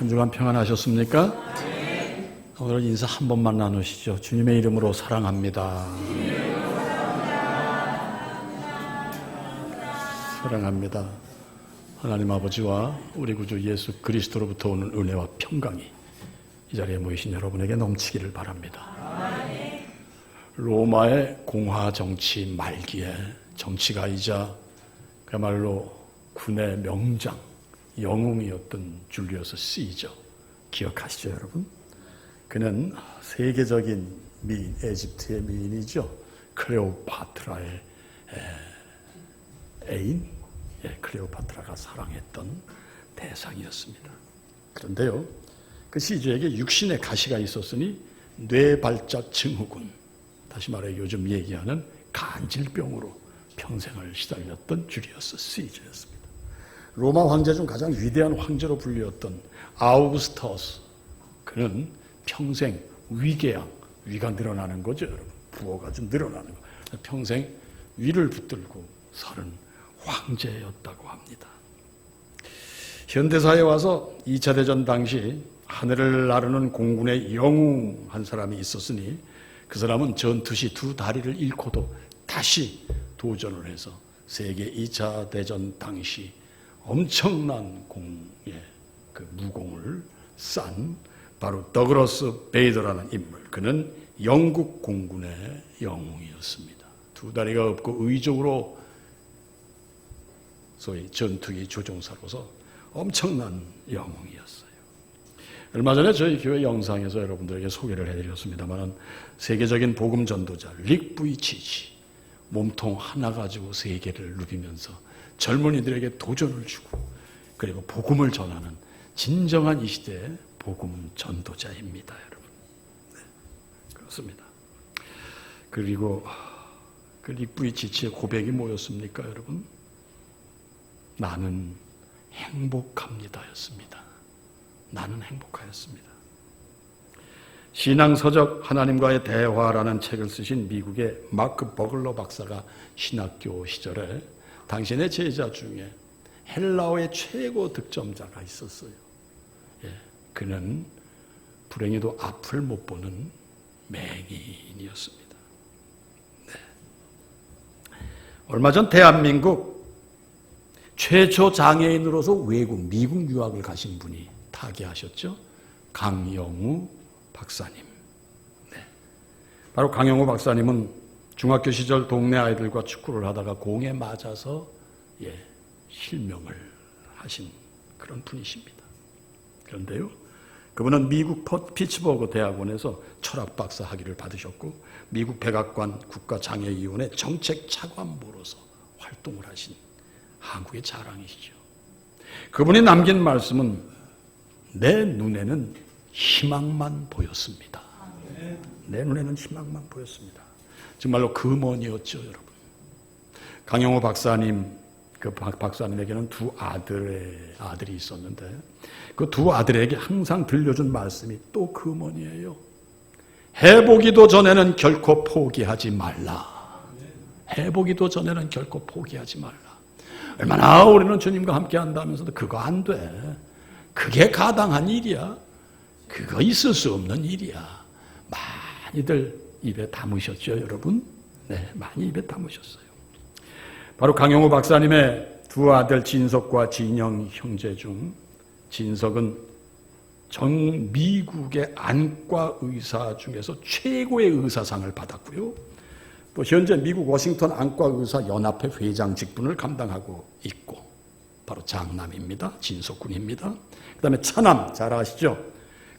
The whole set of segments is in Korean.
한 주간 평안하셨습니까? 오늘 인사 한 번만 나누시죠. 주님의 이름으로 사랑합니다. 사랑합니다. 하나님 아버지와 우리 구주 예수 그리스도로부터 오는 은혜와 평강이 이 자리에 모이신 여러분에게 넘치기를 바랍니다. 로마의 공화 정치 말기에 정치가이자 그야말로 군의 명장, 영웅이었던 줄리어스 시저 기억하시죠, 여러분? 그는 세계적인 미인, 에집트의 미인이죠. 클레오파트라의 애인, 클레오파트라가 사랑했던 대상이었습니다. 그런데요, 그 시저에게 육신의 가시가 있었으니 뇌발작 증후군, 다시 말해 요즘 얘기하는 간질병으로 평생을 시달렸던 줄리어스 시저였습니다. 로마 황제 중 가장 위대한 황제로 불리웠던 아우구스터스, 그는 평생 위궤양, 위가 늘어나는 거죠, 여러분. 부호가 좀 늘어나는 거. 평생 위를 붙들고 살은 황제였다고 합니다. 현대사에 와서 2차 대전 당시 하늘을 나르는 공군의 영웅 한 사람이 있었으니 그 사람은 전투 시 두 다리를 잃고도 다시 도전을 해서 세계 2차 대전 당시 엄청난 공의 그 무공을 싼 바로 더글러스 베이더라는 인물. 그는 영국 공군의 영웅이었습니다. 두 다리가 없고 의적으로 소위 전투기 조종사로서 엄청난 영웅이었어요. 얼마 전에 저희 교회 영상에서 여러분들에게 소개를 해드렸습니다만 세계적인 복음 전도자 릭 부이치치, 몸통 하나 가지고 세계를 누비면서 젊은이들에게 도전을 주고 그리고 복음을 전하는 진정한 이 시대의 복음 전도자입니다, 여러분. 네, 그렇습니다. 그리고 그 릭 부이치치의 고백이 뭐였습니까, 여러분? 나는 행복합니다였습니다. 나는 행복하였습니다. 신앙서적 하나님과의 대화라는 책을 쓰신 미국의 마크 버글러 박사가 신학교 시절에 당신의 제자 중에 헬라어의 최고 득점자가 있었어요. 그는 불행히도 앞을 못 보는 맹인이었습니다. 네. 얼마 전 대한민국 최초 장애인으로서 외국, 미국 유학을 가신 분이 타계하셨죠. 강영우 박사님. 네. 바로 강영우 박사님은 중학교 시절 동네 아이들과 축구를 하다가 공에 맞아서 실명을 하신 그런 분이십니다. 그런데요, 그분은 미국 피츠버그 대학원에서 철학 박사 학위를 받으셨고 미국 백악관 국가장애위원회 정책 차관보로서 활동을 하신 한국의 자랑이시죠. 그분이 남긴 말씀은 내 눈에는 희망만 보였습니다. 내 눈에는 희망만 보였습니다. 정말로 금원이었죠, 여러분. 강영호 박사님, 그 박사님에게는 두 아들이 있었는데 그 두 아들에게 항상 들려준 말씀이 또 금원이에요. 해보기도 전에는 결코 포기하지 말라. 해보기도 전에는 결코 포기하지 말라. 얼마나 우리는 주님과 함께 한다면서도 그거 안 돼. 그게 가당한 일이야. 그거 있을 수 없는 일이야. 많이들 입에 담으셨죠, 여러분? 네, 많이 입에 담으셨어요. 바로 강영호 박사님의 두 아들 진석과 진영 형제 중 진석은 전 미국의 안과 의사 중에서 최고의 의사상을 받았고요. 또 현재 미국 워싱턴 안과 의사 연합회 회장 직분을 감당하고 있고 바로 장남입니다. 진석 군입니다. 그 다음에 차남 잘 아시죠?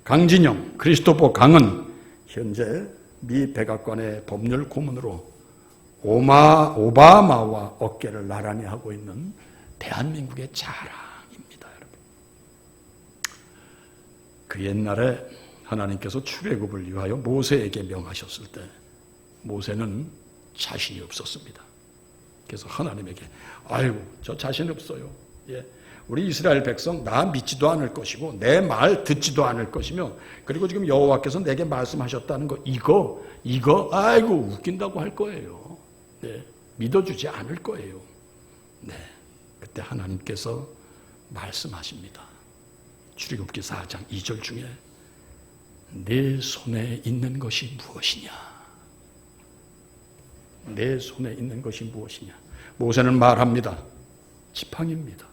강진영, 크리스토퍼 강은 현재 미 백악관의 법률 고문으로 오바마와 어깨를 나란히 하고 있는 대한민국의 자랑입니다, 여러분. 그 옛날에 하나님께서 출애굽을 위하여 모세에게 명하셨을 때 모세는 자신이 없었습니다. 그래서 하나님에게 아이고 저 자신 없어요. 우리 이스라엘 백성 나 믿지도 않을 것이고 내 말 듣지도 않을 것이며 그리고 지금 여호와께서 내게 말씀하셨다는 거 이거 아이고 웃긴다고 할 거예요. 네, 믿어주지 않을 거예요. 네, 그때 하나님께서 말씀하십니다. 출애굽기 4장 2절 중에 내 손에 있는 것이 무엇이냐? 내 손에 있는 것이 무엇이냐? 모세는 말합니다. 지팡이입니다.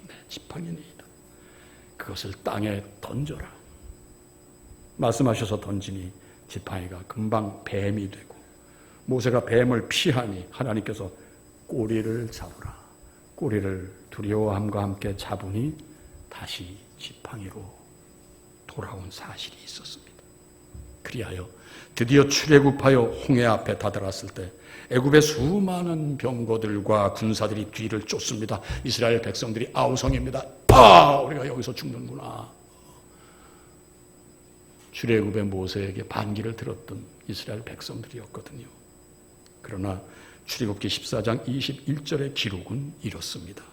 네, 지팡이입니다. 그것을 땅에 던져라. 말씀하셔서 던지니 지팡이가 금방 뱀이 되고, 모세가 뱀을 피하니 하나님께서 꼬리를 잡으라. 꼬리를 두려워함과 함께 잡으니 다시 지팡이로 돌아온 사실이 있었습니다. 그리하여 드디어 출애굽하여 홍해 앞에 다다랐을 때 애굽의 수많은 병거들과 군사들이 뒤를 쫓습니다. 이스라엘 백성들이 아우성입니다. 우리가 여기서 죽는구나. 출애굽의 모세에게 반기를 들었던 이스라엘 백성들이었거든요. 그러나 출애굽기 14장 21절의 기록은 이렇습니다.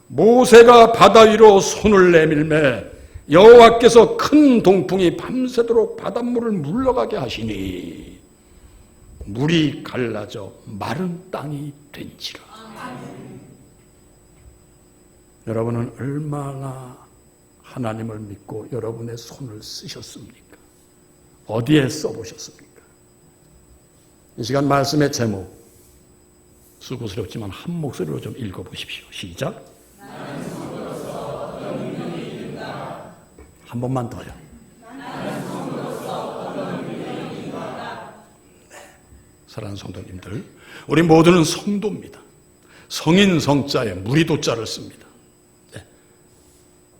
모세가 바다 위로 손을 내밀매 여호와께서 큰 동풍이 밤새도록 바닷물을 물러가게 하시니 물이 갈라져 마른 땅이 된지라. 여러분은 얼마나 하나님을 믿고 여러분의 손을 쓰셨습니까? 어디에 써보셨습니까? 이 시간 말씀의 제목, 수고스럽지만 한 목소리로 좀 읽어보십시오. 시작. 한 번만 더요. 네, 사랑하는 성도님들, 우리 모두는 성도입니다. 성인 성자에 무리도자를 씁니다. 네.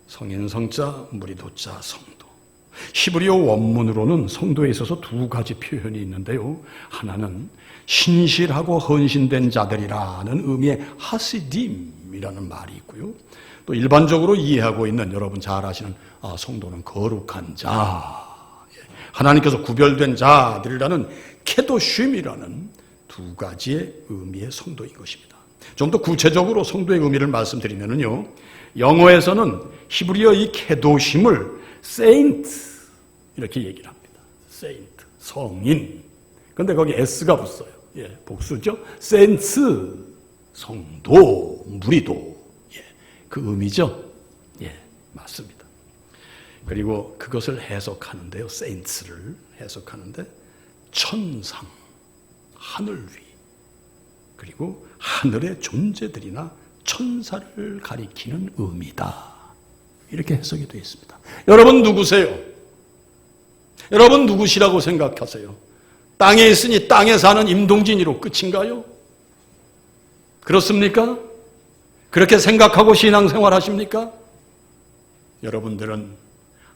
성인 성자, 무리도자, 성도. 히브리어 원문으로는 성도에 있어서 두 가지 표현이 있는데요. 하나는 신실하고 헌신된 자들이라는 의미의 하시딤이라는 말이 있고요. 또 일반적으로 이해하고 있는, 여러분 잘 아시는 성도는 거룩한 자, 하나님께서 구별된 자들이라는 케도쉼이라는 두 가지의 의미의 성도인 것입니다. 좀 더 구체적으로 성도의 의미를 말씀드리면요, 영어에서는 히브리어 이 케도쉼을 세인트 이렇게 얘기를 합니다. 세인트, 성인. 근데 거기 S가 붙어요. 복수죠. 센스, 성도, 무리도. 그 의미죠. 맞습니다. 그리고 그것을 해석하는데요, 세인트를 해석하는데 천상, 하늘 위, 그리고 하늘의 존재들이나 천사를 가리키는 의미다. 이렇게 해석이 되어 있습니다. 여러분 누구세요? 여러분 누구시라고 생각하세요? 땅에 있으니 땅에 사는 임동진이로 끝인가요? 그렇습니까? 그렇게 생각하고 신앙생활 하십니까? 여러분들은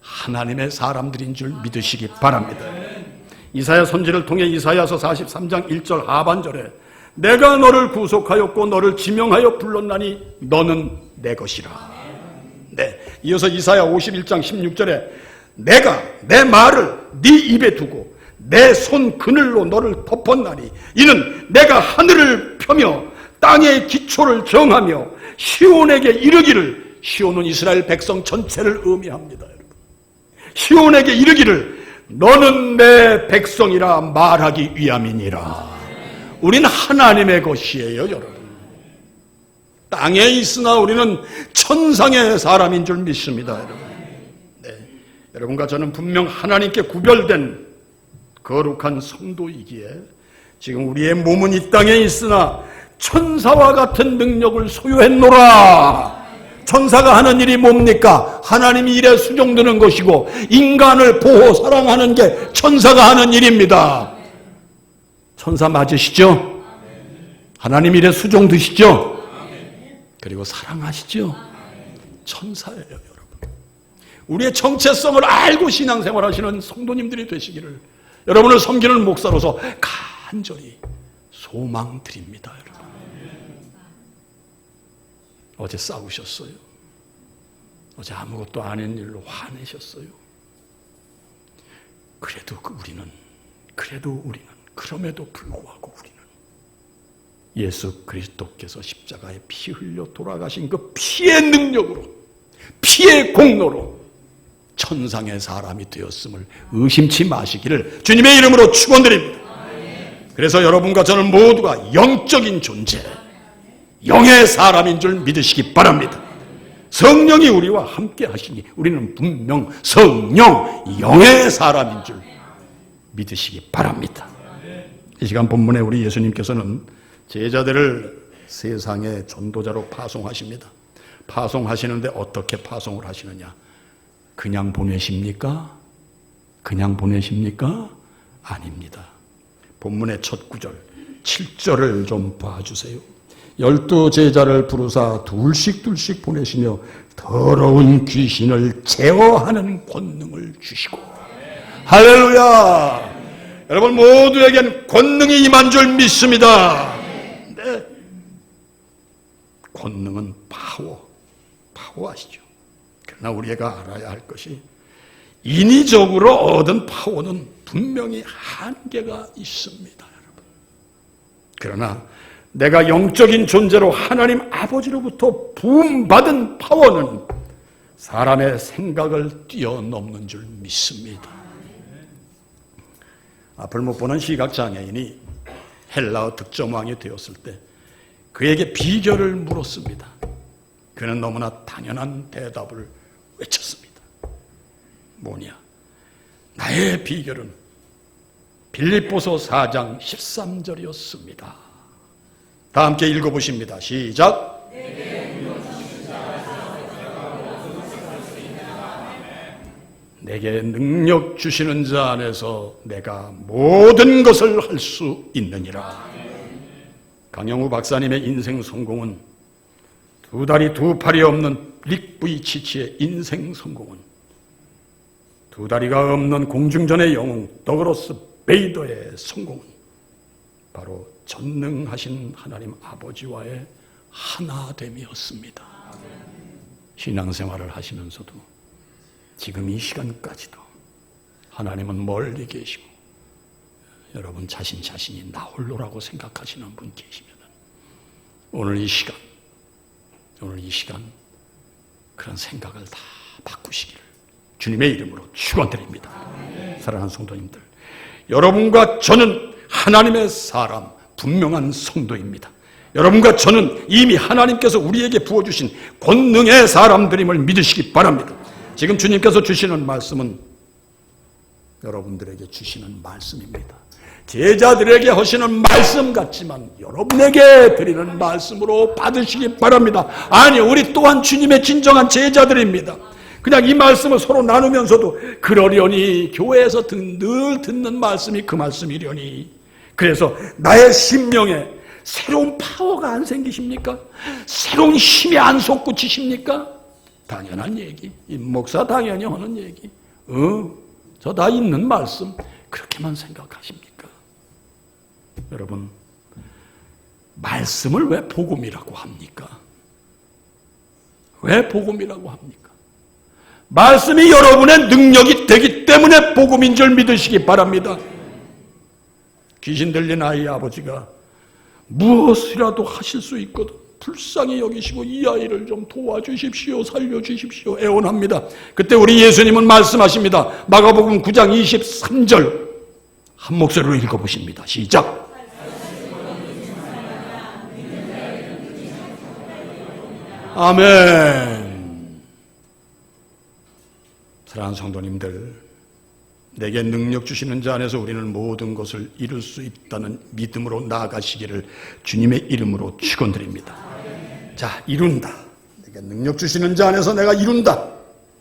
하나님의 사람들인 줄 믿으시기 바랍니다. 이사야 선지를 통해 이사야서 43장 1절 하반절에 내가 너를 구속하였고 너를 지명하여 불렀나니 너는 내 것이라. 네. 이어서 이사야 51장 16절에 내가 내 말을 네 입에 두고 내 손 그늘로 너를 덮었나니 이는 내가 하늘을 펴며 땅의 기초를 정하며 시온에게 이르기를, 시온은 이스라엘 백성 전체를 의미합니다. 여러분, 시온에게 이르기를 너는 내 백성이라 말하기 위함이니라. 우린 하나님의 것이에요. 여러분, 땅에 있으나 우리는 천상의 사람인 줄 믿습니다. 여러분. 네. 여러분과 저는 분명 하나님께 구별된 거룩한 성도이기에 지금 우리의 몸은 이 땅에 있으나 천사와 같은 능력을 소유했노라. 천사가 하는 일이 뭡니까? 하나님이 일에 수종드는 것이고 인간을 보호 사랑하는 게 천사가 하는 일입니다. 천사 맞으시죠? 하나님 일에 수종드시죠? 그리고 사랑하시죠? 천사예요, 여러분. 우리의 정체성을 알고 신앙생활하시는 성도님들이 되시기를 여러분을 섬기는 목사로서 간절히 소망드립니다. 여러분, 어제 싸우셨어요? 어제 아무것도 아닌 일로 화내셨어요? 그럼에도 불구하고 우리는 예수 그리스도께서 십자가에 피 흘려 돌아가신 그 피의 능력으로, 피의 공로로 천상의 사람이 되었음을 의심치 마시기를 주님의 이름으로 축원드립니다. 그래서 여러분과 저는 모두가 영적인 존재, 영의 사람인 줄 믿으시기 바랍니다. 성령이 우리와 함께 하시니 우리는 분명 성령, 영의 사람인 줄 믿으시기 바랍니다. 이 시간 본문에 우리 예수님께서는 제자들을 세상의 전도자로 파송하십니다. 파송하시는데 어떻게 파송을 하시느냐? 그냥 보내십니까? 그냥 보내십니까? 아닙니다. 본문의 첫 구절 7절을 좀 봐주세요. 12 제자를 부르사 둘씩 보내시며 더러운 귀신을 제어하는 권능을 주시고. 할렐루야! 여러분 모두에겐 권능이 임한 줄 믿습니다. 네. 권능은 파워 아시죠? 그러나 우리가 알아야 할 것이 인위적으로 얻은 파워는 분명히 한계가 있습니다, 여러분. 그러나 내가 영적인 존재로 하나님 아버지로부터 부음받은 파워는 사람의 생각을 뛰어넘는 줄 믿습니다. 앞을 못 보는 시각장애인이 헬라어 득점왕이 되었을 때 그에게 비결을 물었습니다. 그는 너무나 당연한 대답을 외쳤습니다. 뭐냐? 나의 비결은 빌립보서 4장 13절이었습니다. 다 함께 읽어보십니다. 시작. 내게 능력 주시는 자 안에서 내가 모든 것을 할 수 있느니라. 강영우 박사님의 인생 성공은 두 다리 두 팔이 없는 릭 부이치치의 인생 성공은 두 다리가 없는 공중전의 영웅 더그러스 베이더의 성공은 바로 전능하신 하나님 아버지와의 하나됨이었습니다. 신앙생활을 하시면서도 지금 이 시간까지도 하나님은 멀리 계시고 여러분 자신이 나 홀로라고 생각하시는 분 계시면 오늘 이 시간 그런 생각을 다 바꾸시기를 주님의 이름으로 축원드립니다. 사랑하는 성도님들, 여러분과 저는 하나님의 사람, 분명한 성도입니다. 여러분과 저는 이미 하나님께서 우리에게 부어주신 권능의 사람들임을 믿으시기 바랍니다. 지금 주님께서 주시는 말씀은 여러분들에게 주시는 말씀입니다. 제자들에게 하시는 말씀 같지만 여러분에게 드리는 말씀으로 받으시기 바랍니다. 아니, 우리 또한 주님의 진정한 제자들입니다. 그냥 이 말씀을 서로 나누면서도 그러려니, 교회에서 늘 듣는 말씀이 그 말씀이려니, 그래서 나의 심령에 새로운 파워가 안 생기십니까? 새로운 힘이 안 솟구치십니까? 당연한 얘기. 이 목사 당연히 하는 얘기. 저 다 있는 말씀. 그렇게만 생각하십니까? 여러분, 말씀을 왜 복음이라고 합니까? 왜 복음이라고 합니까? 말씀이 여러분의 능력이 되기 때문에 복음인 줄 믿으시기 바랍니다. 귀신 들린 아이의 아버지가 무엇이라도 하실 수 있거든 불쌍히 여기시고 이 아이를 좀 도와주십시오, 살려주십시오 애원합니다. 그때 우리 예수님은 말씀하십니다. 마가복음 9장 23절 한 목소리로 읽어보십니다. 시작. 아멘. 사랑하는 성도님들, 내게 능력 주시는 자 안에서 우리는 모든 것을 이룰 수 있다는 믿음으로 나아가시기를 주님의 이름으로 축원드립니다. 자, 이룬다. 내게 능력 주시는 자 안에서 내가 이룬다.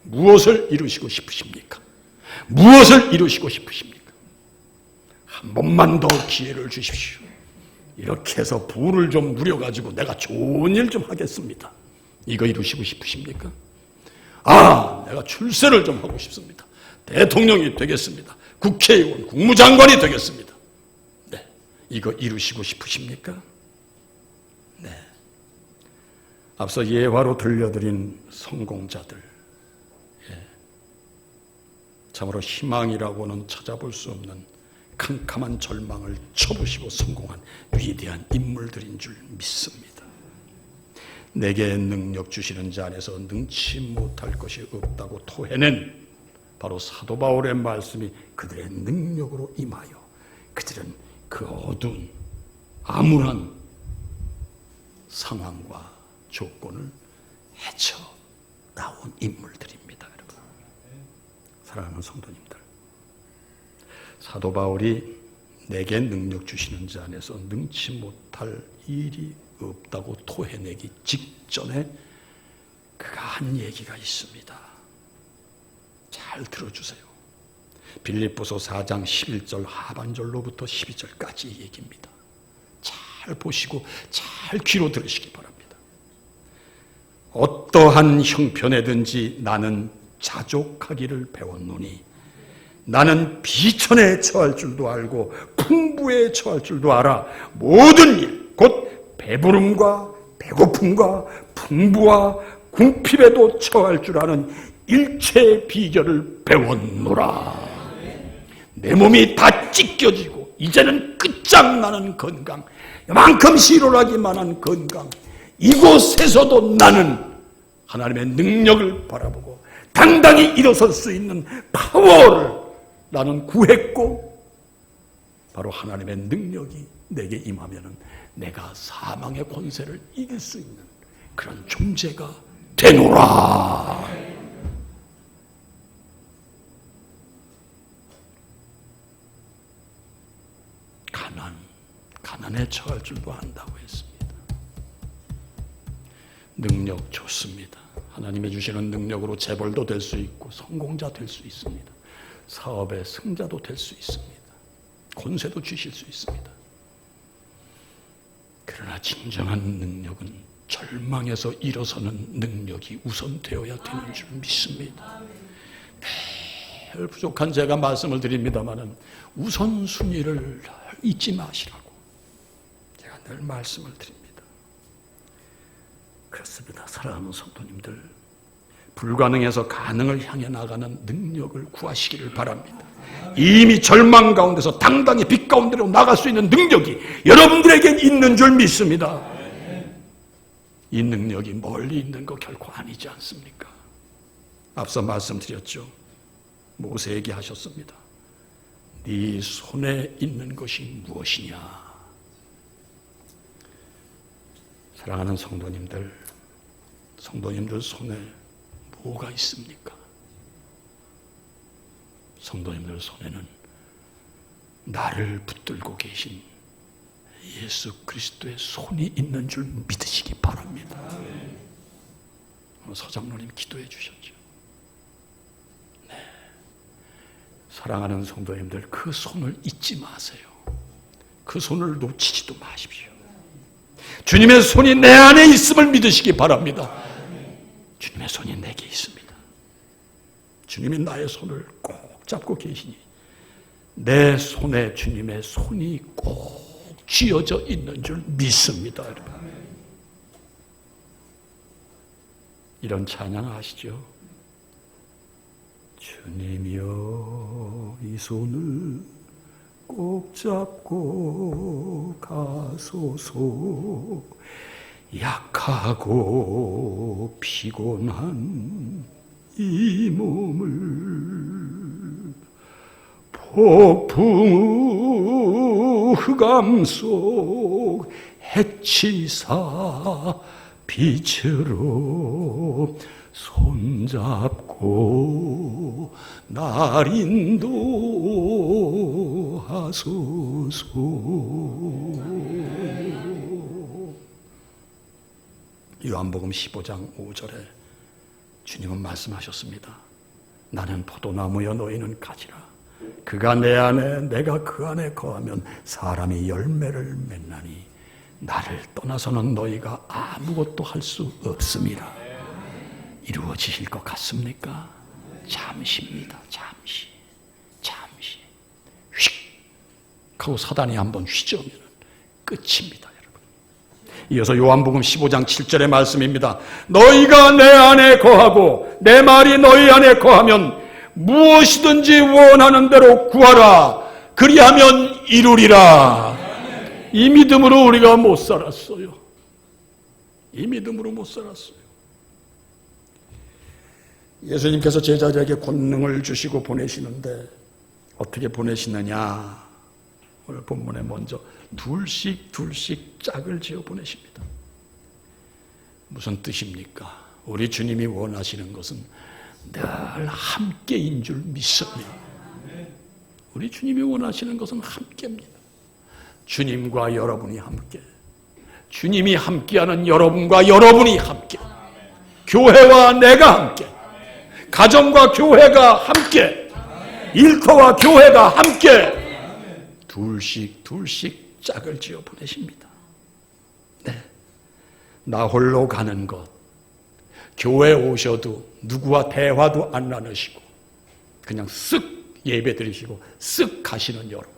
무엇을 이루시고 싶으십니까? 무엇을 이루시고 싶으십니까? 한 번만 더 기회를 주십시오. 이렇게 해서 부를 좀 누려가지고 내가 좋은 일 좀 하겠습니다. 이거 이루시고 싶으십니까? 내가 출세를 좀 하고 싶습니다. 대통령이 되겠습니다. 국회의원, 국무장관이 되겠습니다. 네, 이거 이루시고 싶으십니까? 네. 앞서 예화로 들려드린 성공자들, 참으로 희망이라고는 찾아볼 수 없는 캄캄한 절망을 쳐부시고 성공한 위대한 인물들인 줄 믿습니다. 내게 능력 주시는 자 안에서 능치 못할 것이 없다고 토해낸 바로 사도 바울의 말씀이 그들의 능력으로 임하여 그들은 그 어두운 암울한 상황과 조건을 헤쳐 아름다운 인물들입니다. 여러분, 사랑하는 성도님들, 사도 바울이 내게 능력 주시는 자 안에서 능치 못할 일이 없다고 토해내기 직전에 그가 한 얘기가 있습니다. 잘 들어주세요. 빌립보서 4장 11절 하반절로부터 12절까지 얘기입니다. 잘 보시고 잘 귀로 들으시기 바랍니다. 어떠한 형편에든지 나는 자족하기를 배웠노니 나는 비천에 처할 줄도 알고 풍부에 처할 줄도 알아. 모든 일, 곧 배부름과 배고픔과 풍부와 궁핍에도 처할 줄 아는 일체의 비결을 배웠노라. 내 몸이 다 찢겨지고 이제는 끝장나는 건강, 이만큼 시롤하기만 한 건강, 이곳에서도 나는 하나님의 능력을 바라보고 당당히 일어설 수 있는 파워를 나는 구했고, 바로 하나님의 능력이 내게 임하면은 내가 사망의 권세를 이길 수 있는 그런 존재가 되노라. 가난에 처할 줄도 안다고 했습니다. 능력 좋습니다. 하나님이 주시는 능력으로 재벌도 될 수 있고 성공자 될 수 있습니다. 사업의 승자도 될 수 있습니다. 권세도 주실 수 있습니다. 그러나 진정한 능력은 절망에서 일어서는 능력이 우선되어야 되는 줄 믿습니다. 늘 부족한 제가 말씀을 드립니다마는 우선순위를 잊지 마시라고 제가 늘 말씀을 드립니다. 그렇습니다. 사랑하는 성도님들, 불가능해서 가능을 향해 나가는 능력을 구하시기를 바랍니다. 이미 절망 가운데서 당당히 빛 가운데로 나갈 수 있는 능력이 여러분들에게 있는 줄 믿습니다. 이 능력이 멀리 있는 거 결코 아니지 않습니까? 앞서 말씀드렸죠. 모세에게 하셨습니다. 네 손에 있는 것이 무엇이냐? 사랑하는 성도님들 손에 뭐가 있습니까? 성도님들 손에는 나를 붙들고 계신 예수 그리스도의 손이 있는 줄 믿으시기 바랍니다. 서장로님 기도해 주셨죠. 네. 사랑하는 성도님들, 그 손을 잊지 마세요. 그 손을 놓치지도 마십시오. 주님의 손이 내 안에 있음을 믿으시기 바랍니다. 주님의 손이 내게 있습니다. 주님이 나의 손을 꼭 잡고 계시니 내 손에 주님의 손이 꼭 쥐어져 있는 줄 믿습니다. 여러분. 이런 찬양 아시죠? 주님이여 이 손을 꼭 잡고 가소서. 약하고 피곤한 이 몸을 폭풍 흑암 속 해치사 빛으로 손잡고 날 인도하소서. 요한복음 15장 5절에 주님은 말씀하셨습니다. 나는 포도나무여 너희는 가지라. 그가 내 안에 내가 그 안에 거하면 사람이 열매를 맺나니 나를 떠나서는 너희가 아무것도 할 수 없음이라. 이루어지실 것 같습니까? 잠시입니다. 잠시 휙 하고 사단이 한번 휘저으면 끝입니다. 여러분. 이어서 요한복음 15장 7절의 말씀입니다. 너희가 내 안에 거하고 내 말이 너희 안에 거하면 무엇이든지 원하는 대로 구하라. 그리하면 이루리라. 이 믿음으로 우리가 못 살았어요. 이 믿음으로 못 살았어요. 예수님께서 제자들에게 권능을 주시고 보내시는데 어떻게 보내시느냐? 오늘 본문에 먼저 둘씩 짝을 지어 보내십니다. 무슨 뜻입니까? 우리 주님이 원하시는 것은 늘 함께인 줄 믿습니다. 우리 주님이 원하시는 것은 함께입니다. 주님과 여러분이 함께, 주님이 함께하는 여러분과 여러분이 함께, 교회와 내가 함께, 가정과 교회가 함께, 일터와 교회가 함께, 둘씩 짝을 지어 보내십니다. 네. 나 홀로 가는 것, 교회 오셔도 누구와 대화도 안 나누시고 그냥 쓱 예배 드리시고 쓱 가시는 여러분,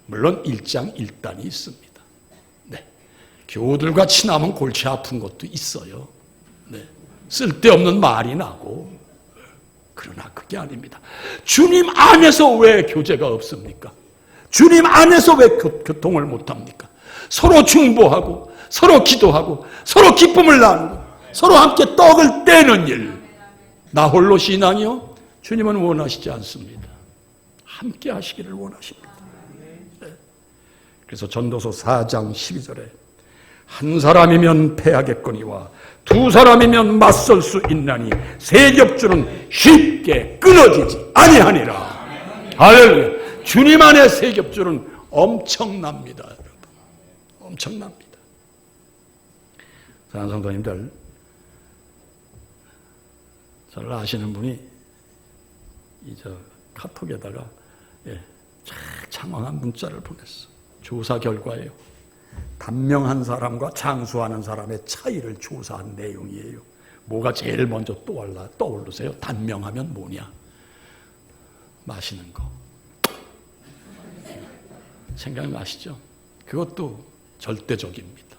물론 일장일단이 있습니다. 네. 교우들과 친하면 골치 아픈 것도 있어요. 네. 쓸데없는 말이 나고. 그러나 그게 아닙니다. 주님 안에서 왜 교제가 없습니까? 주님 안에서 왜 교통을 못합니까? 서로 중보하고 서로 기도하고 서로 기쁨을 나누고 서로 함께 떡을 떼는 일. 나 홀로 신앙이요? 주님은 원하시지 않습니다. 함께 하시기를 원하십니다. 네. 그래서 전도서 4장 12절에 한 사람이면 패하겠거니와 두 사람이면 맞설 수 있나니 세 겹줄은 쉽게 끊어지지 아니하니라. 할렐루야. 주님 안에 세 겹줄은 엄청납니다. 여러분. 엄청납니다. 사랑하는 성도님들, 저를 아시는 분이 카톡에다가 장황한 문자를 보냈어. 조사 결과예요. 단명한 사람과 장수하는 사람의 차이를 조사한 내용이에요. 뭐가 제일 먼저 떠오르세요? 단명하면 뭐냐? 마시는 거. 생각나시죠? 그것도 절대적입니다.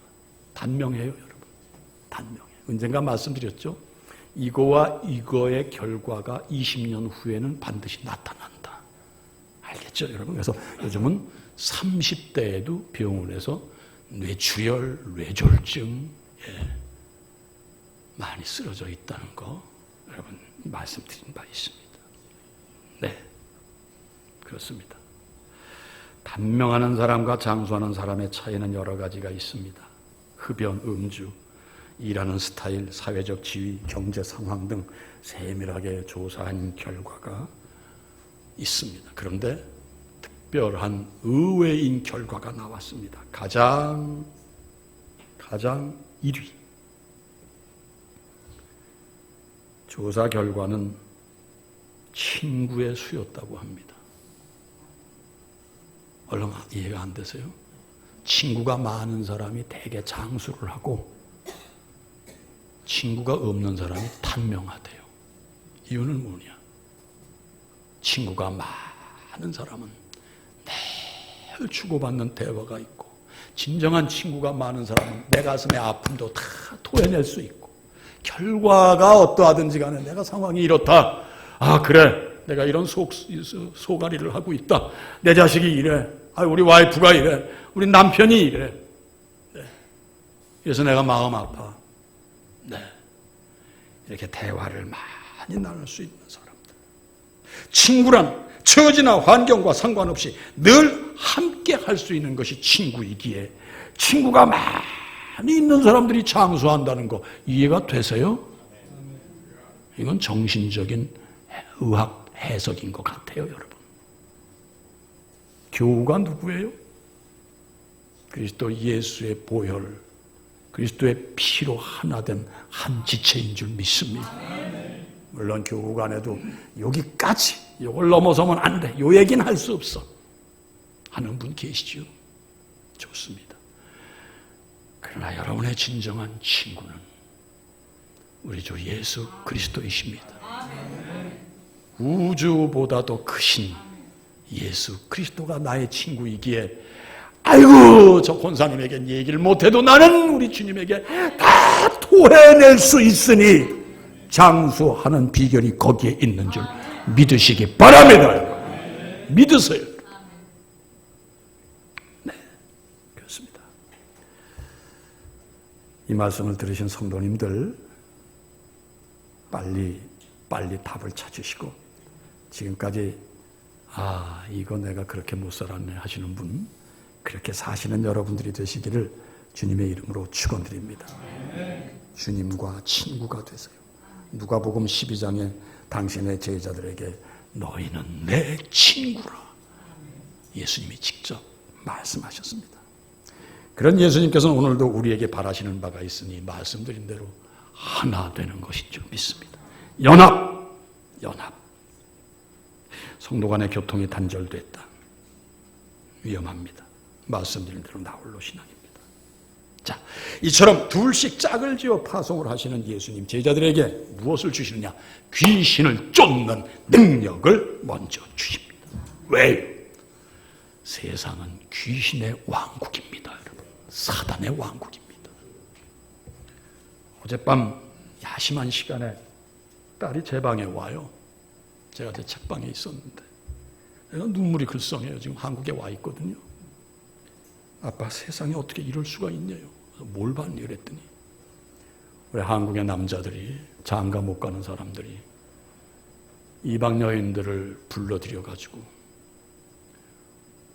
단명해요, 여러분. 단명해. 언젠가 말씀드렸죠? 이거와 이거의 결과가 20년 후에는 반드시 나타난다. 알겠죠, 여러분? 그래서 요즘은 30대에도 병원에서 뇌출혈, 뇌졸중 많이 쓰러져 있다는 거 여러분 말씀드린 바 있습니다. 네, 그렇습니다. 단명하는 사람과 장수하는 사람의 차이는 여러 가지가 있습니다. 흡연, 음주, 일하는 스타일, 사회적 지위, 경제 상황 등 세밀하게 조사한 결과가 있습니다. 그런데 특별한 의외인 결과가 나왔습니다. 가장 1위. 조사 결과는 친구의 수였다고 합니다. 얼른 이해가 안 되세요? 친구가 많은 사람이 대개 장수를 하고 친구가 없는 사람이 단명하대요. 이유는 뭐냐? 친구가 많은 사람은 늘 주고받는 대화가 있고, 진정한 친구가 많은 사람은 내 가슴의 아픔도 다 토해낼 수 있고, 결과가 어떠하든지 간에 내가 상황이 이렇다. 아, 그래. 내가 이런 소가리를 하고 있다. 내 자식이 이래. 아, 우리 와이프가 이래. 우리 남편이 이래. 네. 그래서 내가 마음 아파. 네. 이렇게 대화를 많이 나눌 수 있는 사람들. 친구란 처지나 환경과 상관없이 늘 함께 할 수 있는 것이 친구이기에, 친구가 많이 있는 사람들이 장수한다는 거 이해가 되세요? 이건 정신적인 의학 해석인 것 같아요, 여러분. 교우가 누구예요? 그리스도 예수의 보혈, 그리스도의 피로 하나 된 한 지체인 줄 믿습니다. 물론 교우 간에도 여기까지, 이걸 넘어서면 안 돼, 요 얘기는 할 수 없어 하는 분 계시죠? 좋습니다. 그러나 여러분의 진정한 친구는 우리 주 예수 그리스도이십니다. 우주보다도 크신 예수 그리스도가 나의 친구이기에, 아이고 저 권사님에겐 얘기를 못해도 나는 우리 주님에게 다 토해낼 수 있으니 장수하는 비결이 거기에 있는 줄 믿으시기 바랍니다. 믿으세요. 네, 그렇습니다. 이 말씀을 들으신 성도님들, 빨리 답을 찾으시고, 지금까지 이거 내가 그렇게 못 살았네 하시는 분, 그렇게 사시는 여러분들이 되시기를 주님의 이름으로 축원드립니다. 주님과 친구가 되세요. 누가복음 12장에 당신의 제자들에게 너희는 내 친구라 예수님이 직접 말씀하셨습니다. 그런 예수님께서는 오늘도 우리에게 바라시는 바가 있으니 말씀드린 대로 하나 되는 것인 줄 믿습니다. 연합. 성도 간의 교통이 단절됐다. 위험합니다. 말씀드린 대로 나홀로 신앙입니다. 자, 이처럼 둘씩 짝을 지어 파송을 하시는 예수님 제자들에게 무엇을 주시느냐? 귀신을 쫓는 능력을 먼저 주십니다. 왜요? 세상은 귀신의 왕국입니다, 여러분. 사단의 왕국입니다. 어젯밤 야심한 시간에 딸이 제 방에 와요. 제가 제 책방에 있었는데 내가 눈물이 글썽해요. 지금 한국에 와 있거든요. 아빠, 세상에 어떻게 이럴 수가 있냐요. 뭘 봤니? 그랬더니 우리 한국의 남자들이, 장가 못 가는 사람들이 이방 여인들을 불러들여가지고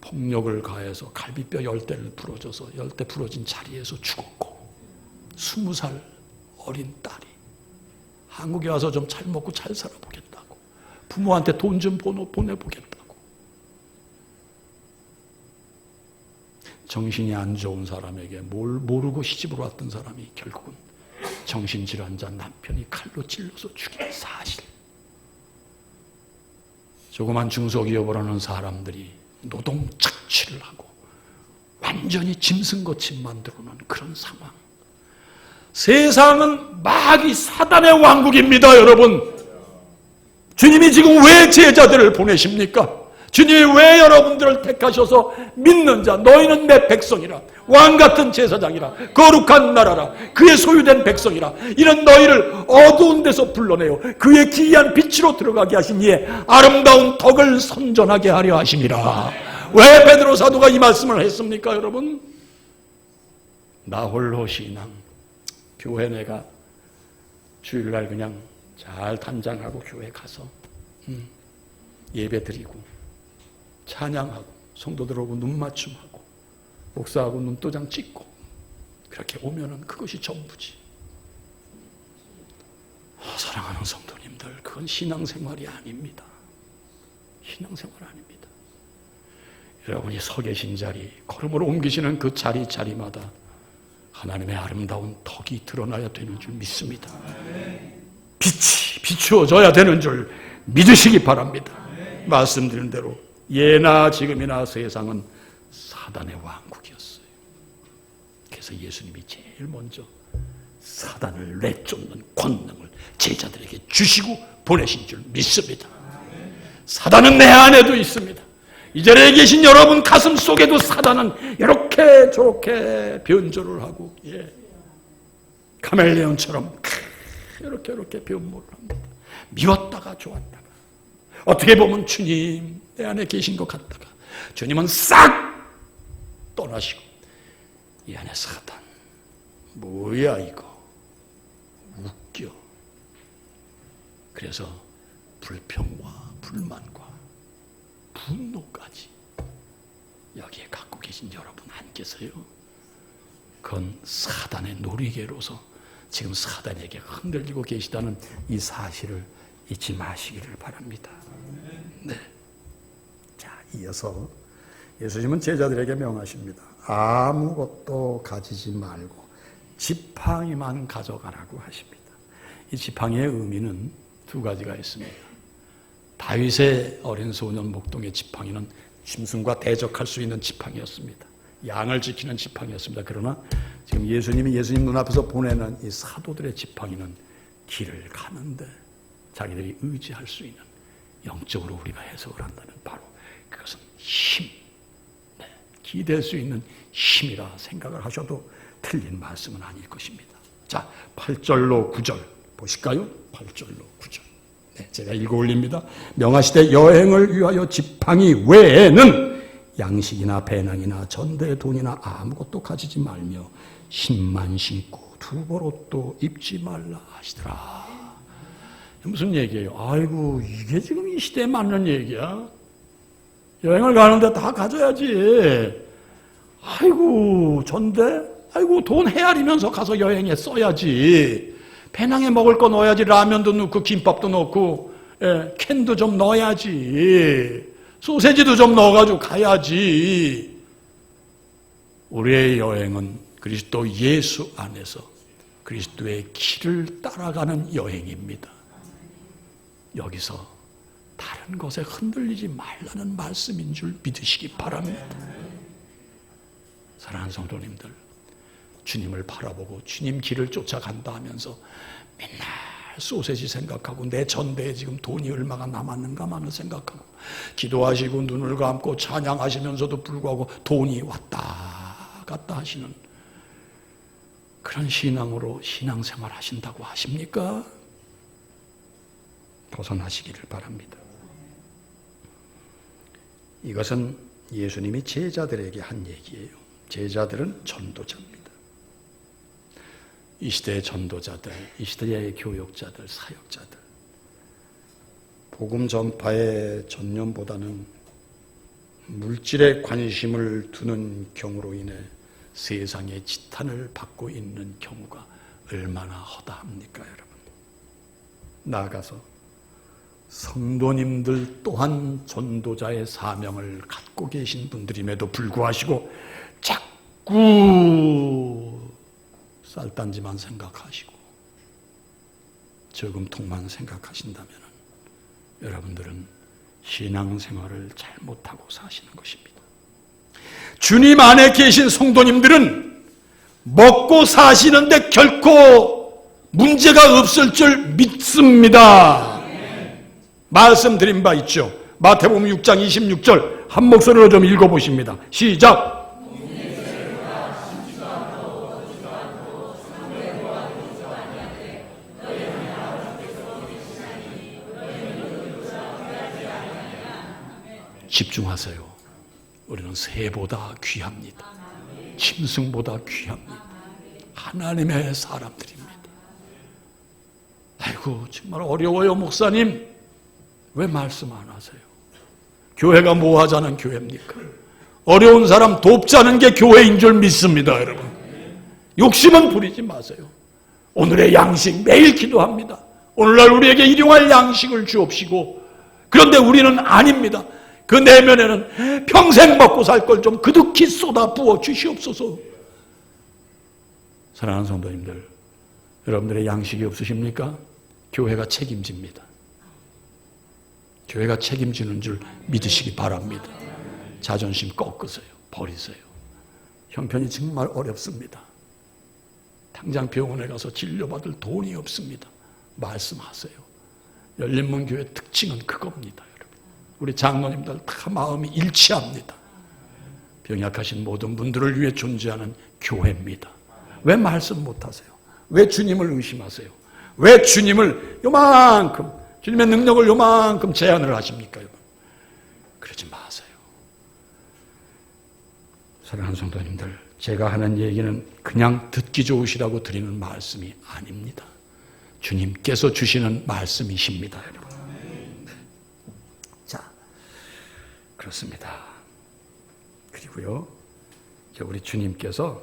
폭력을 가해서 갈비뼈 10대를 부러져서 10대 부러진 자리에서 죽었고 20살 어린 딸이 한국에 와서 좀 잘 먹고 잘 살아보겠다고, 부모한테 돈 좀 보내보겠다고. 정신이 안 좋은 사람에게 뭘 모르고 시집으로 왔던 사람이 결국은 정신질환자 남편이 칼로 찔러서 죽인 사실. 조그만 중소기업을 하는 사람들이 노동 착취를 하고 완전히 짐승같이 만들어놓은 그런 상황. 세상은 마귀 사단의 왕국입니다, 여러분. 주님이 지금 왜 제자들을 보내십니까? 주님이 왜 여러분들을 택하셔서 믿는 자, 너희는 내 백성이라, 왕같은 제사장이라, 거룩한 나라라, 그의 소유된 백성이라, 이런 너희를 어두운 데서 불러내어 그의 기이한 빛으로 들어가게 하신 이의 아름다운 덕을 선전하게 하려 하심이라. 왜 베드로 사도가 이 말씀을 했습니까, 여러분? 나 홀로 신앙. 교회 내가 주일날 그냥 잘 단장하고 교회 가서 예배 드리고 찬양하고 성도들하고 눈맞춤하고 목사하고 눈도장 찍고 그렇게 오면은 그것이 전부지. 사랑하는 성도님들, 그건 신앙생활이 아닙니다. 신앙생활 아닙니다. 여러분이 서 계신 자리, 걸음으로 옮기시는 그 자리마다 하나님의 아름다운 덕이 드러나야 되는 줄 믿습니다. 빛이 비추어져야 되는 줄 믿으시기 바랍니다. 말씀드린 대로 예나 지금이나 세상은 사단의 왕국이었어요. 그래서 예수님이 제일 먼저 사단을 내쫓는 권능을 제자들에게 주시고 보내신 줄 믿습니다. 사단은 내 안에도 있습니다. 이 자리에 계신 여러분 가슴 속에도 사단은 이렇게 저렇게 변조를 하고, 카멜레온처럼 이렇게 변모를 합니다. 미웠다가 좋았다가, 어떻게 보면 주님 내 안에 계신 것 같다가 주님은 싹 떠나시고, 이 안에 사단, 뭐야 이거, 웃겨. 그래서 불평과 불만과 분노까지 여기에 갖고 계신 여러분 안 계세요? 그건 사단의 놀이개로서 지금 사단에게 흔들리고 계시다는 이 사실을 잊지 마시기를 바랍니다. 네. 자, 이어서 예수님은 제자들에게 명하십니다. 아무것도 가지지 말고 지팡이만 가져가라고 하십니다. 이 지팡이의 의미는 두 가지가 있습니다. 다윗의 어린 소년 목동의 지팡이는 짐승과 대적할 수 있는 지팡이였습니다. 양을 지키는 지팡이였습니다. 그러나 지금 예수님 눈앞에서 보내는 이 사도들의 지팡이는 길을 가는데 자기들이 의지할 수 있는, 영적으로 우리가 해석을 한다면 바로 그것은 힘, 기댈 수 있는 힘이라 생각을 하셔도 틀린 말씀은 아닐 것입니다. 자, 8절로 9절 보실까요? 8절로 9절. 제가 읽어 올립니다. 명하시되 여행을 위하여 지팡이 외에는 양식이나 배낭이나 전대 돈이나 아무것도 가지지 말며 신만 신고 두벌옷도 입지 말라 하시더라. 무슨 얘기예요? 아이고, 이게 지금 이 시대에 맞는 얘기야? 여행을 가는데 다 가져야지. 아이고, 전대? 아이고 돈 헤아리면서 가서 여행에 써야지. 배낭에 먹을 거 넣어야지. 라면도 넣고 김밥도 넣고 캔도 좀 넣어야지. 소세지도 좀 넣어가지고 가야지. 우리의 여행은 그리스도 예수 안에서 그리스도의 길을 따라가는 여행입니다. 여기서 다른 것에 흔들리지 말라는 말씀인 줄 믿으시기 바랍니다. 사랑하는 성도님들, 주님을 바라보고 주님 길을 쫓아간다 하면서 맨날 소세지 생각하고 내 전대에 지금 돈이 얼마가 남았는가만을 생각하고 기도하시고 눈을 감고 찬양하시면서도 불구하고 돈이 왔다 갔다 하시는 그런 신앙으로 신앙생활 하신다고 하십니까? 벗어나시기를 바랍니다. 이것은 예수님이 제자들에게 한 얘기예요. 제자들은 전도자입니다. 이 시대의 전도자들, 이 시대의 교역자들, 사역자들, 복음 전파의 전념보다는 물질에 관심을 두는 경우로 인해 세상의 지탄을 받고 있는 경우가 얼마나 허다합니까, 여러분? 나아가서 성도님들 또한 전도자의 사명을 갖고 계신 분들임에도 불구하고 자꾸 쌀단지만 생각하시고 저금통만 생각하신다면 여러분들은 신앙생활을 잘못하고 사시는 것입니다. 주님 안에 계신 성도님들은 먹고 사시는데 결코 문제가 없을 줄 믿습니다. 말씀드린 바 있죠. 마태복음 6장 26절 한 목소리로 좀 읽어보십니다. 시작. 집중하세요. 우리는 새보다 귀합니다. 짐승보다 귀합니다. 하나님의 사람들입니다. 아이고 정말 어려워요 목사님. 왜 말씀 안 하세요? 교회가 뭐 하자는 교회입니까? 어려운 사람 돕자는 게 교회인 줄 믿습니다. 여러분 욕심은 부리지 마세요. 오늘의 양식 매일 기도합니다. 오늘날 우리에게 일용할 양식을 주옵시고, 그런데 우리는 아닙니다. 그 내면에는 평생 먹고 살 걸 좀 그득히 쏟아 부어 주시옵소서. 사랑하는 성도님들, 여러분들의 양식이 없으십니까? 교회가 책임집니다. 교회가 책임지는 줄 믿으시기 바랍니다. 자존심 꺾으세요. 버리세요. 형편이 정말 어렵습니다. 당장 병원에 가서 진료받을 돈이 없습니다. 말씀하세요. 열린문 교회 특징은 그겁니다. 여러분. 우리 장로님들 다 마음이 일치합니다. 병약하신 모든 분들을 위해 존재하는 교회입니다. 왜 말씀 못하세요? 왜 주님을 의심하세요? 왜 주님을 요만큼, 주님의 능력을 요만큼 제한을 하십니까? 여러분? 그러지 마세요. 사랑하는 성도님들, 제가 하는 얘기는 그냥 듣기 좋으시라고 드리는 말씀이 아닙니다. 주님께서 주시는 말씀이십니다, 여러분. 네. 자, 그렇습니다. 그리고요, 우리 주님께서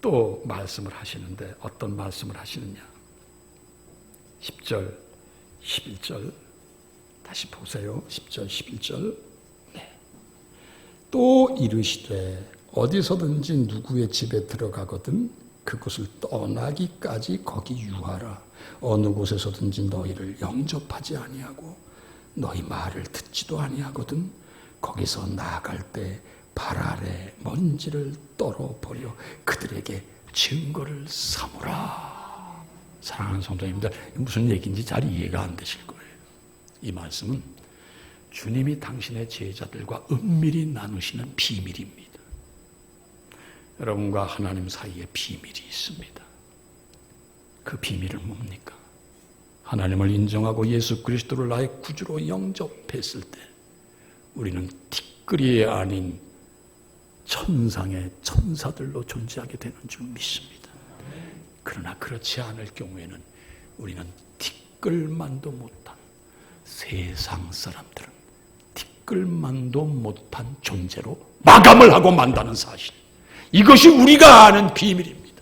또 말씀을 하시는데 어떤 말씀을 하시느냐? 10절, 11절 다시 보세요. 10절, 11절. 또 이르시되 어디서든지 누구의 집에 들어가거든 그곳을 떠나기까지 거기 유하라. 어느 곳에서든지 너희를 영접하지 아니하고 너희 말을 듣지도 아니하거든 거기서 나아갈 때 발 아래 먼지를 떨어버려 그들에게 증거를 삼으라. 사랑하는 성도님들, 무슨 얘기인지 잘 이해가 안 되실 거예요. 이 말씀은 주님이 당신의 제자들과 은밀히 나누시는 비밀입니다. 여러분과 하나님 사이에 비밀이 있습니다. 그 비밀은 뭡니까? 하나님을 인정하고 예수 그리스도를 나의 구주로 영접했을 때 우리는 티끌이 아닌 천상의 천사들로 존재하게 되는 줄 믿습니다. 그러나 그렇지 않을 경우에는 우리는 티끌만도 못한 세상 사람들은 티끌만도 못한 존재로 마감을 하고 만다는 사실. 이것이 우리가 아는 비밀입니다.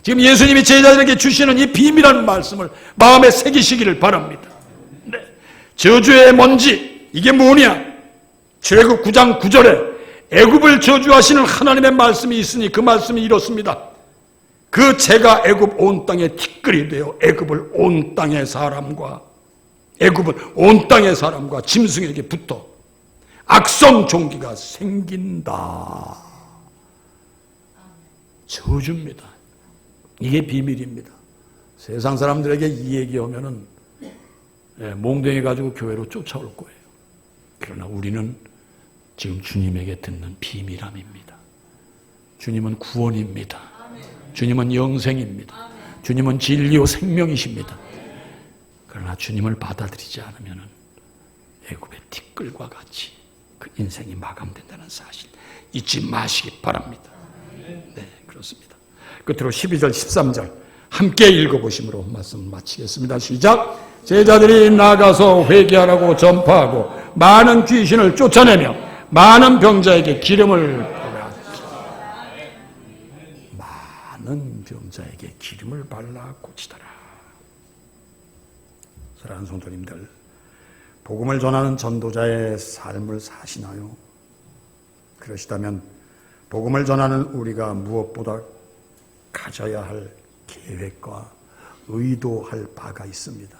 지금 예수님이 제자들에게 주시는 이 비밀한 말씀을 마음에 새기시기를 바랍니다. 네. 저주의 먼지, 이게 뭐냐? 출애굽 9장 9절에 애굽을 저주하시는 하나님의 말씀이 있으니 그 말씀이 이렇습니다. 그 재가 애굽 온 땅에 티끌이 되어 애굽을 온 땅의 사람과 짐승에게 붙어 악성 종기가 생긴다. 저주입니다. 이게 비밀입니다. 세상 사람들에게 이 얘기하면은 몽둥이 가지고 교회로 쫓아올 거예요. 그러나 우리는 지금 주님에게 듣는 비밀함입니다. 주님은 구원입니다. 주님은 영생입니다. 주님은 진리요 생명이십니다. 그러나 주님을 받아들이지 않으면 애굽의 티끌과 같이 그 인생이 마감된다는 사실 잊지 마시기 바랍니다. 네, 그렇습니다. 끝으로 12절 13절 함께 읽어보심으로 말씀 마치겠습니다. 시작. 제자들이 나가서 회개하라고 전파하고 많은 귀신을 쫓아내며 많은 병자에게 기름을 발라 많은 병자에게 기름을 발라 고치더라. 사랑하는 성도님들, 복음을 전하는 전도자의 삶을 사시나요? 그러시다면 복음을 전하는 우리가 무엇보다 가져야 할 계획과 의도할 바가 있습니다.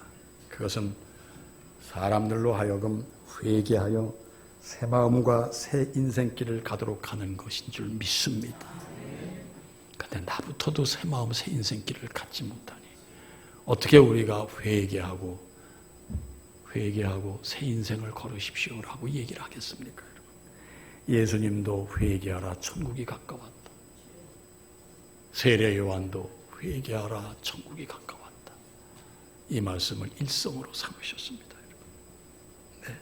그것은 사람들로 하여금 회개하여 새 마음과 새 인생길을 가도록 하는 것인 줄 믿습니다. 그런데 나부터도 새 마음, 새 인생길을 갖지 못하니 어떻게 우리가 회개하고 새 인생을 걸으십시오라고 얘기를 하겠습니까? 여러분? 예수님도 회개하라 천국이 가까웠다. 세례 요한도 회개하라 천국이 가까웠다. 이 말씀을 일성으로 삼으셨습니다. 여러분. 네,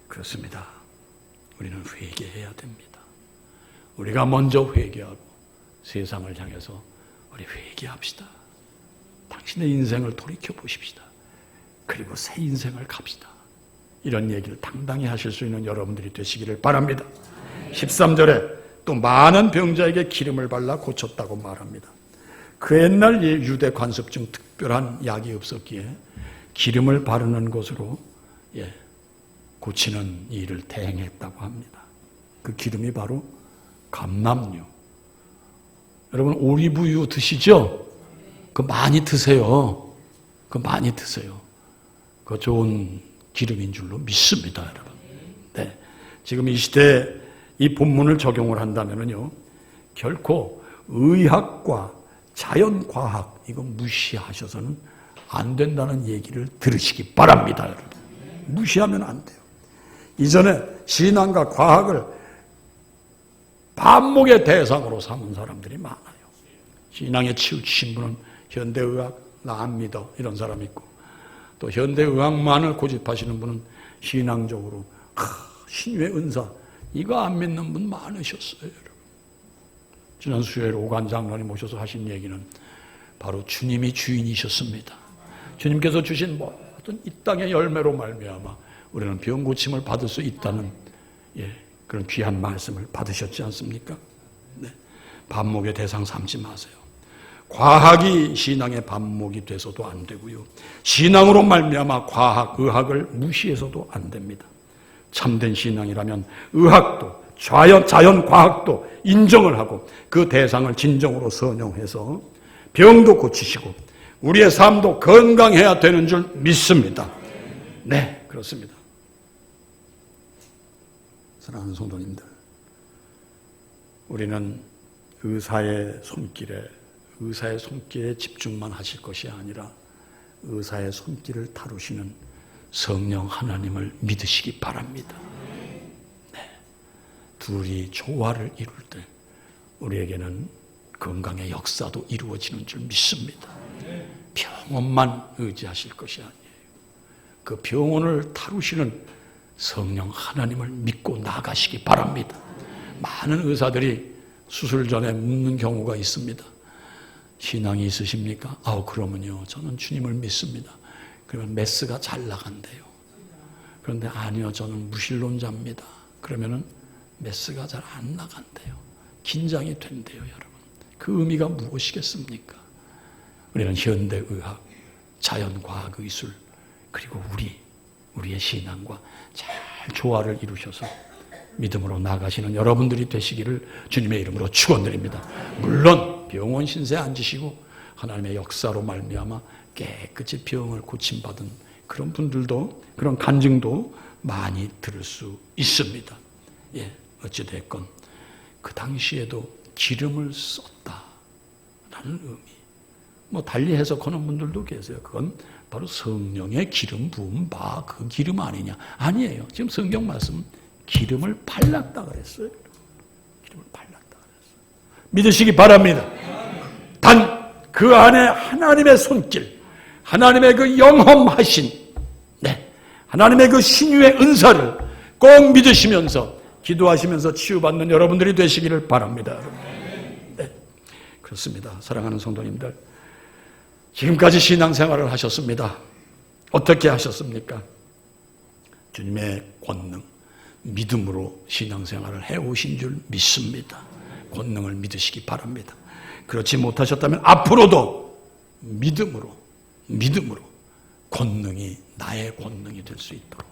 그렇습니다. 우리는 회개해야 됩니다. 우리가 먼저 회개하고 세상을 향해서 우리 회개합시다. 당신의 인생을 돌이켜 보십시다. 그리고 새 인생을 갑시다. 이런 얘기를 당당히 하실 수 있는 여러분들이 되시기를 바랍니다. 13절에 또 많은 병자에게 기름을 발라 고쳤다고 말합니다. 그 옛날 유대 관습 중 특별한 약이 없었기에 기름을 바르는 것으로 고치는 일을 대행했다고 합니다. 그 기름이 바로 감람유. 여러분 오리브유 드시죠? 그거 많이 드세요. 그거 많이 드세요. 그 좋은 기름인 줄로 믿습니다, 여러분. 네. 지금 이 시대에 이 본문을 적용을 한다면요, 결코 의학과 자연과학, 이거 무시하셔서는 안 된다는 얘기를 들으시기 바랍니다, 여러분. 무시하면 안 돼요. 이전에 신앙과 과학을 반목의 대상으로 삼은 사람들이 많아요. 신앙에 치우치신 분은 현대의학, 나 안 믿어, 이런 사람 있고, 또 현대의학만을 고집하시는 분은 신앙적으로 신유의 은사, 이거 안 믿는 분 많으셨어요, 여러분. 지난 수요일 오간 장로님 오셔서 하신 얘기는 바로 주님이 주인이셨습니다. 주님께서 주신 모든 이 땅의 열매로 말미암아 우리는 병 고침을 받을 수 있다는 그런 귀한 말씀을 받으셨지 않습니까? 네. 반목의 대상 삼지 마세요. 과학이 신앙의 반목이 돼서도 안 되고요. 신앙으로 말미암아 과학, 의학을 무시해서도 안 됩니다. 참된 신앙이라면 의학도 자연과학도 인정을 하고 그 대상을 진정으로 선용해서 병도 고치시고 우리의 삶도 건강해야 되는 줄 믿습니다. 네, 그렇습니다. 사랑하는 성도님들, 우리는 의사의 손길에 집중만 하실 것이 아니라 의사의 손길을 다루시는 성령 하나님을 믿으시기 바랍니다. 네. 둘이 조화를 이룰 때 우리에게는 건강의 역사도 이루어지는 줄 믿습니다. 병원만 의지하실 것이 아니에요. 그 병원을 다루시는 성령 하나님을 믿고 나가시기 바랍니다. 많은 의사들이 수술 전에 묻는 경우가 있습니다. 신앙이 있으십니까? 그러면요, 저는 주님을 믿습니다. 그러면 메스가 잘 나간대요. 그런데 아니요, 저는 무신론자입니다. 그러면은 메스가 잘 안 나간대요. 긴장이 된대요, 여러분. 그 의미가 무엇이겠습니까? 우리는 현대의학, 자연과학의술, 그리고 우리의 신앙과 잘 조화를 이루셔서 믿음으로 나가시는 여러분들이 되시기를 주님의 이름으로 축원드립니다. 물론 병원 신세에 앉으시고 하나님의 역사로 말미암아 깨끗이 병을 고침받은 그런 분들도, 그런 간증도 많이 들을 수 있습니다. 예, 어찌됐건 그 당시에도 기름을 썼다라는 의미. 달리 해석하는 분들도 계세요. 그건 바로 성령의 기름 부음 바 그 기름 아니냐. 아니에요. 지금 성경 말씀 기름을 발랐다 그랬어요. 기름을 발랐다 그랬어요. 믿으시기 바랍니다. 단 그 안에 하나님의 손길, 하나님의 그 영험하신, 하나님의 그 신유의 은사를 꼭 믿으시면서 기도하시면서 치유받는 여러분들이 되시기를 바랍니다. 그렇습니다. 사랑하는 성도님들, 지금까지 신앙생활을 하셨습니다. 어떻게 하셨습니까? 주님의 권능, 믿음으로 신앙생활을 해오신 줄 믿습니다. 권능을 믿으시기 바랍니다. 그렇지 못하셨다면 앞으로도 믿음으로 권능이 나의 권능이 될 수 있도록,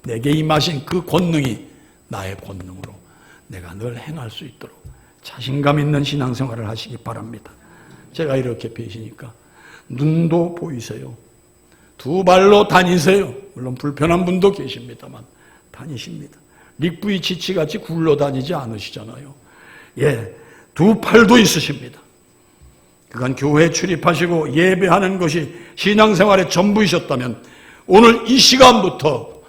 내게 임하신 그 권능이 나의 권능으로 내가 늘 행할 수 있도록 자신감 있는 신앙생활을 하시기 바랍니다. 제가 이렇게 뵈시니까 눈도 보이세요. 두 발로 다니세요. 물론 불편한 분도 계십니다만 다니십니다. 릭부이 지치같이 굴러다니지 않으시잖아요. 예, 두 팔도 있으십니다. 그간 교회에 출입하시고 예배하는 것이 신앙생활의 전부이셨다면 오늘 이 시간부터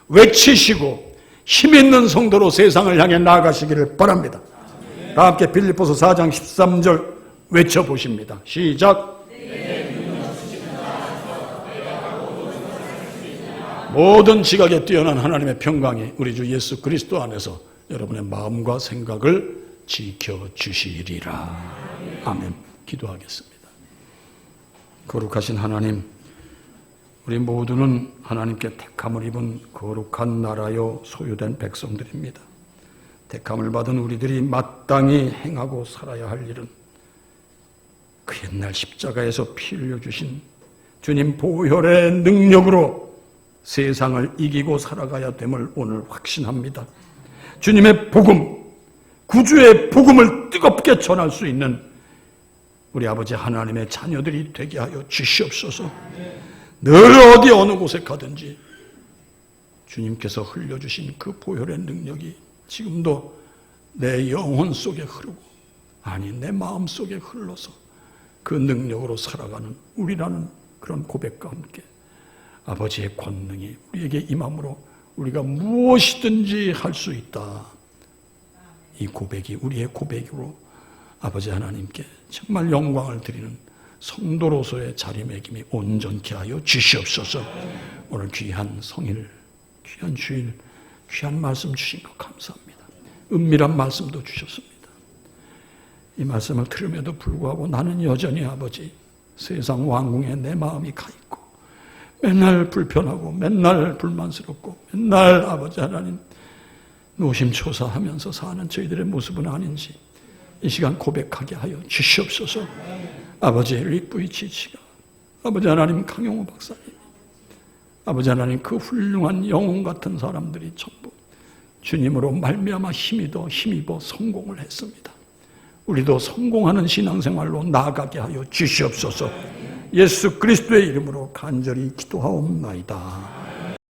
외치시고 힘있는 성도로 세상을 향해 나아가시기를 바랍니다. 다 함께 빌립보서 4장 13절 외쳐보십니다. 시작. 모든 지각에 뛰어난 하나님의 평강이 우리 주 예수 그리스도 안에서 여러분의 마음과 생각을 지켜주시리라. 아멘. 기도하겠습니다. 거룩하신 하나님, 우리 모두는 하나님께 택함을 입은 거룩한 나라요 소유된 백성들입니다. 택함을 받은 우리들이 마땅히 행하고 살아야 할 일은 그 옛날 십자가에서 피 흘려주신 주님 보혈의 능력으로 세상을 이기고 살아가야 됨을 오늘 확신합니다. 주님의 복음, 구주의 복음을 뜨겁게 전할 수 있는 우리 아버지 하나님의 자녀들이 되게 하여 주시옵소서. 늘 어디 어느 곳에 가든지 주님께서 흘려주신 그 보혈의 능력이 지금도 내 영혼 속에 흐르고, 아니 내 마음 속에 흘러서 그 능력으로 살아가는 우리라는 그런 고백과 함께 아버지의 권능이 우리에게 임함으로 우리가 무엇이든지 할 수 있다. 이 고백이 우리의 고백으로 아버지 하나님께 정말 영광을 드리는 성도로서의 자리매김이 온전케 하여 주시옵소서. 오늘 귀한 성일, 귀한 주일, 귀한 말씀 주신 것 감사합니다. 은밀한 말씀도 주셨습니다. 이 말씀을 들음에도 불구하고 나는 여전히 아버지 세상 왕궁에 내 마음이 가 있고 맨날 불편하고 맨날 불만스럽고 맨날 아버지 하나님 노심초사하면서 사는 저희들의 모습은 아닌지 이 시간 고백하게 하여 주시옵소서. 아버지 릭부이 지치가, 아버지 하나님 강용호 박사님, 아버지 하나님 그 훌륭한 영혼 같은 사람들이 전부 주님으로 말미암아 힘입어 성공을 했습니다. 우리도 성공하는 신앙생활로 나아가게 하여 주시옵소서. 예수 그리스도의 이름으로 간절히 기도하옵나이다.